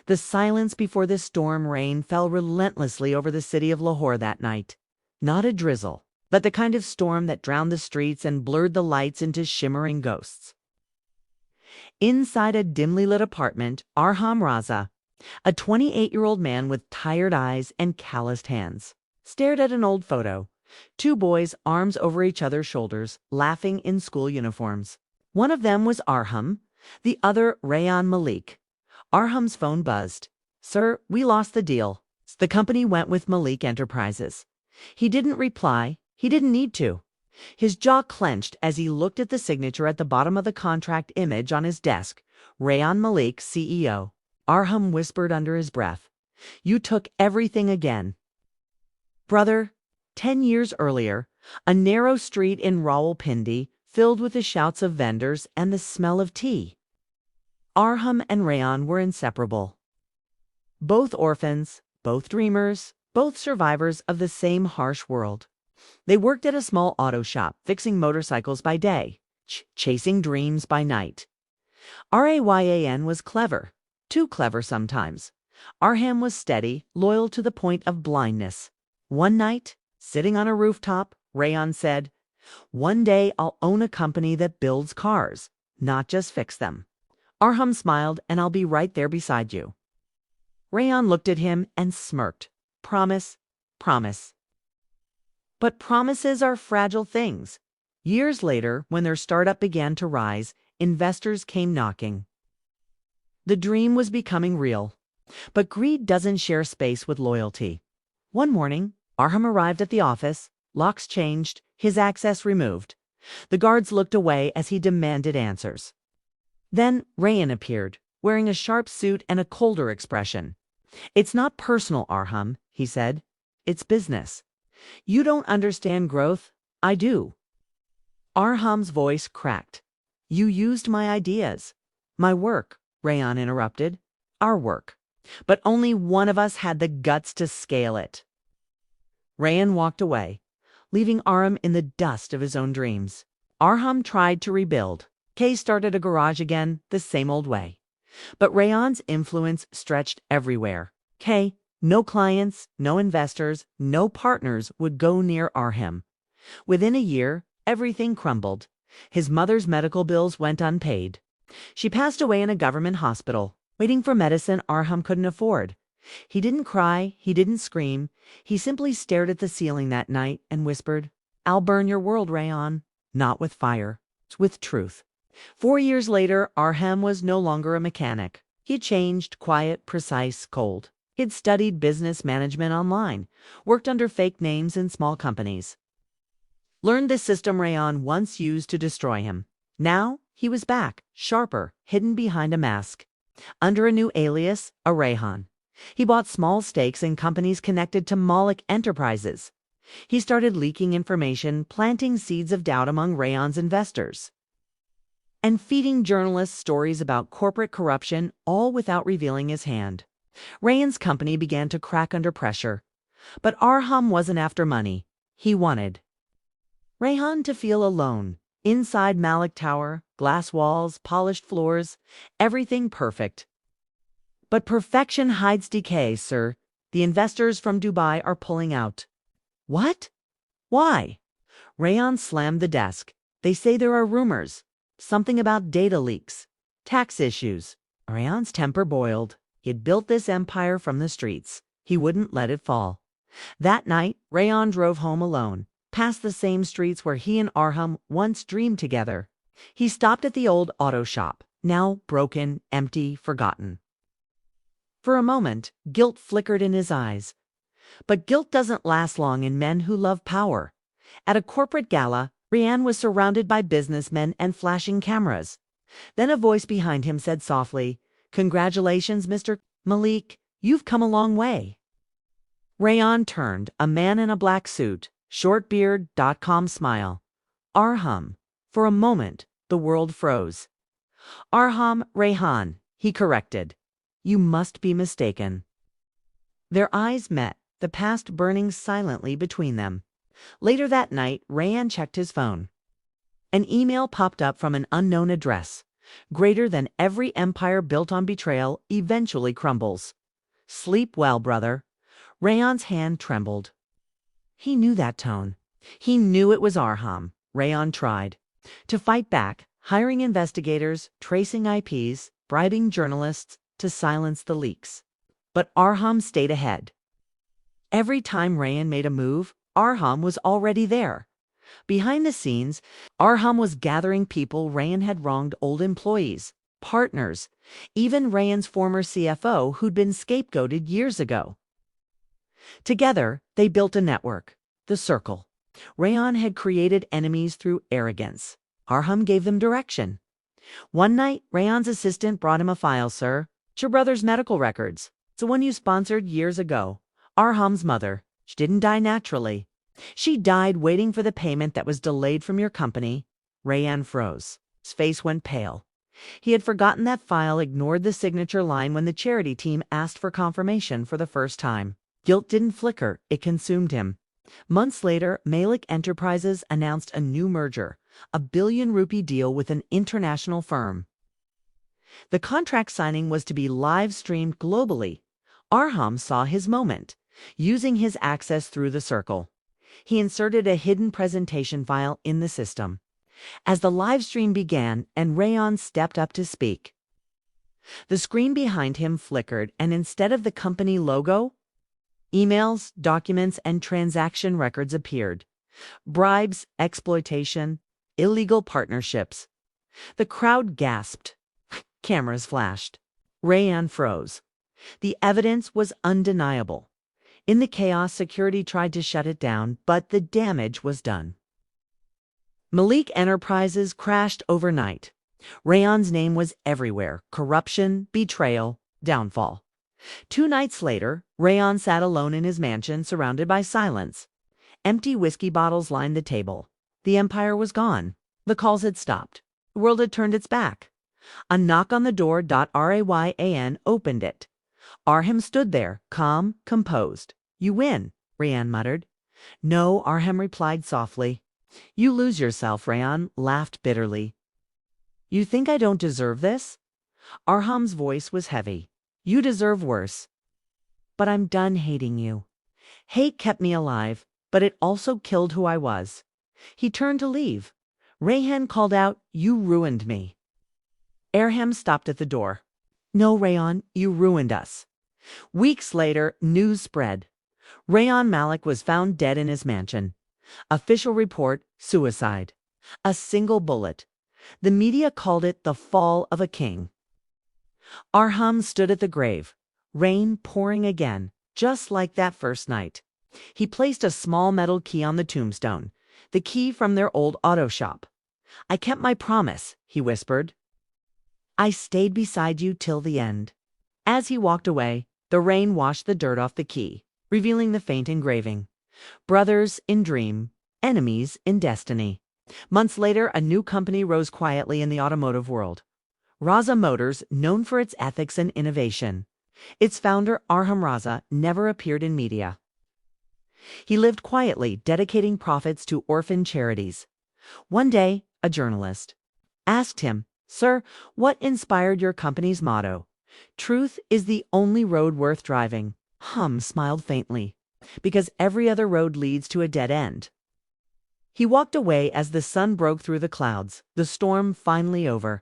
The silence before the storm rain fell relentlessly over the city of Lahore that night. Not a drizzle, but the kind of storm that drowned the streets and blurred the lights into shimmering ghosts. Inside a dimly lit apartment, Arham Raza, a 28-year-old man with tired eyes and calloused hands, stared at an old photo. Two boys, arms over each other's shoulders, laughing in school uniforms. One of them was Arham, the other Rayan Malik. Arham's phone buzzed. "Sir, we lost the deal. The company went with Malik Enterprises." He didn't reply. He didn't need to. His jaw clenched as he looked at the signature at the bottom of the contract image on his desk. Rayan Malik, CEO. Arham whispered under his breath, "You took everything again." Brother, 10 years earlier, a narrow street in Rawalpindi filled with the shouts of vendors and the smell of tea. Arham and Rayan were inseparable. Both orphans, both dreamers, both survivors of the same harsh world. They worked at a small auto shop, fixing motorcycles by day, chasing dreams by night. Rayan was clever, too clever sometimes. Arham was steady, loyal to the point of blindness. One night, sitting on a rooftop, Rayan said, "One day I'll own a company that builds cars, not just fix them." Arham smiled, "And I'll be right there beside you." Rayan looked at him and smirked. "Promise, promise." But promises are fragile things. Years later, when their startup began to rise, investors came knocking. The dream was becoming real. But greed doesn't share space with loyalty. One morning, Arham arrived at the office, locks changed, his access removed. The guards looked away as he demanded answers. Then Rayan appeared, wearing a sharp suit and a colder expression. "It's not personal, Arham," he said. "It's business. You don't understand growth. I do." Arham's voice cracked. "You used my ideas." "My work," Rayan interrupted. "Our work. But only one of us had the guts to scale it." Rayan walked away, leaving Arham in the dust of his own dreams. Arham tried to rebuild. Kay started a garage again, the same old way. But Rayan's influence stretched everywhere. Kay, no clients, no investors, no partners would go near Arham. Within a year, everything crumbled. His mother's medical bills went unpaid. She passed away in a government hospital, waiting for medicine Arham couldn't afford. He didn't cry, he didn't scream. He simply stared at the ceiling that night and whispered, "I'll burn your world, Rayan." Not with fire, with truth. 4 years later, Arham was no longer a mechanic. He had changed, quiet, precise, cold. He'd studied business management online, worked under fake names in small companies. Learned the system Rayan once used to destroy him. Now, he was back, sharper, hidden behind a mask. Under a new alias, a Rayhan. He bought small stakes in companies connected to Malik Enterprises. He started leaking information, planting seeds of doubt among Rayan's investors, and feeding journalists stories about corporate corruption, all without revealing his hand. Rayan's company began to crack under pressure. But Arham wasn't after money. He wanted Rayan to feel alone. Inside Malik Tower, glass walls, polished floors, everything perfect. But perfection hides decay, sir. The investors from Dubai are pulling out. What? Why? Rayan slammed the desk. They say there are rumors. Something about data leaks. Tax issues. Rayan's temper boiled. He had built this empire from the streets. He wouldn't let it fall. That night, Rayan drove home alone, past the same streets where he and Arham once dreamed together. He stopped at the old auto shop, now broken, empty, forgotten. For a moment, guilt flickered in his eyes. But guilt doesn't last long in men who love power. At a corporate gala, Rayan was surrounded by businessmen and flashing cameras. Then a voice behind him said softly, "Congratulations, Mr. Malik. You've come a long way." Rayan turned, a man in a black suit, short beard, .com smile. "Arham." For a moment, the world froze. "Arham Rayhan," he corrected. "You must be mistaken." Their eyes met, the past burning silently between them. Later that night, Rayan checked his phone. An email popped up from an unknown address. greater than every empire built on betrayal, eventually crumbles. Sleep well, brother. Rayon's hand trembled. He knew that tone. He knew it was Arham. Rayon tried to fight back, hiring investigators, tracing IPs, bribing journalists to silence the leaks. But Arham stayed ahead. Every time Rayon made a move, Arham was already there. Behind the scenes, Arham was gathering people Rayon had wronged, old employees, partners, even Rayon's former CFO who'd been scapegoated years ago. Together, they built a network, the Circle. Rayon had created enemies through arrogance. Arham gave them direction. One night, Rayon's assistant brought him a file. Sir, it's your brother's medical records. It's the one you sponsored years ago. Arham's mother. She didn't die naturally. She died waiting for the payment that was delayed from your company. Rayon froze. His face went pale. He had forgotten that file, ignored the signature line when the charity team asked for confirmation for the first time. Guilt didn't flicker, it consumed him. Months later, Malik Enterprises announced a new merger, a billion-rupee deal with an international firm. The contract signing was to be live-streamed globally. Arham saw his moment, using his access through the Circle. He inserted a hidden presentation file in the system. As the live stream began and Rayon stepped up to speak, the screen behind him flickered, and instead of the company logo, emails, documents, and transaction records appeared. Bribes, exploitation, illegal partnerships. The crowd gasped. Cameras flashed. Rayon froze. The evidence was undeniable. In the chaos, security tried to shut it down, but the damage was done. Malik Enterprises crashed overnight. Rayon's name was everywhere. Corruption, betrayal, downfall. 2 nights later, Rayon sat alone in his mansion, surrounded by silence. Empty whiskey bottles lined the table. The empire was gone. The calls had stopped. The world had turned its back. A knock on the door. Rayan opened it. Arham stood there, calm, composed. "You win," Rayon muttered. "No," Arham replied softly. "You lose yourself," Rayon laughed bitterly. "You think I don't deserve this?" Arham's voice was heavy. "You deserve worse. But I'm done hating you. Hate kept me alive, but it also killed who I was." He turned to leave. Rayan called out, "You ruined me." Arham stopped at the door. "No, Rayon, you ruined us." Weeks later, news spread. Rayon Malik was found dead in his mansion. Official report, suicide. A single bullet. The media called it the fall of a king. Arham stood at the grave, rain pouring again, just like that first night. He placed a small metal key on the tombstone, the key from their old auto shop. "I kept my promise," he whispered. "I stayed beside you till the end." As he walked away, the rain washed the dirt off the key, revealing the faint engraving. Brothers in dream, enemies in destiny. Months later, a new company rose quietly in the automotive world. Raza Motors, known for its ethics and innovation. Its founder, Arham Raza, never appeared in media. He lived quietly, dedicating profits to orphan charities. One day, a journalist asked him, "Sir, what inspired your company's motto? Truth is the only road worth driving." Hum smiled faintly. "Because every other road leads to a dead end." He walked away as the sun broke through the clouds, the storm finally over.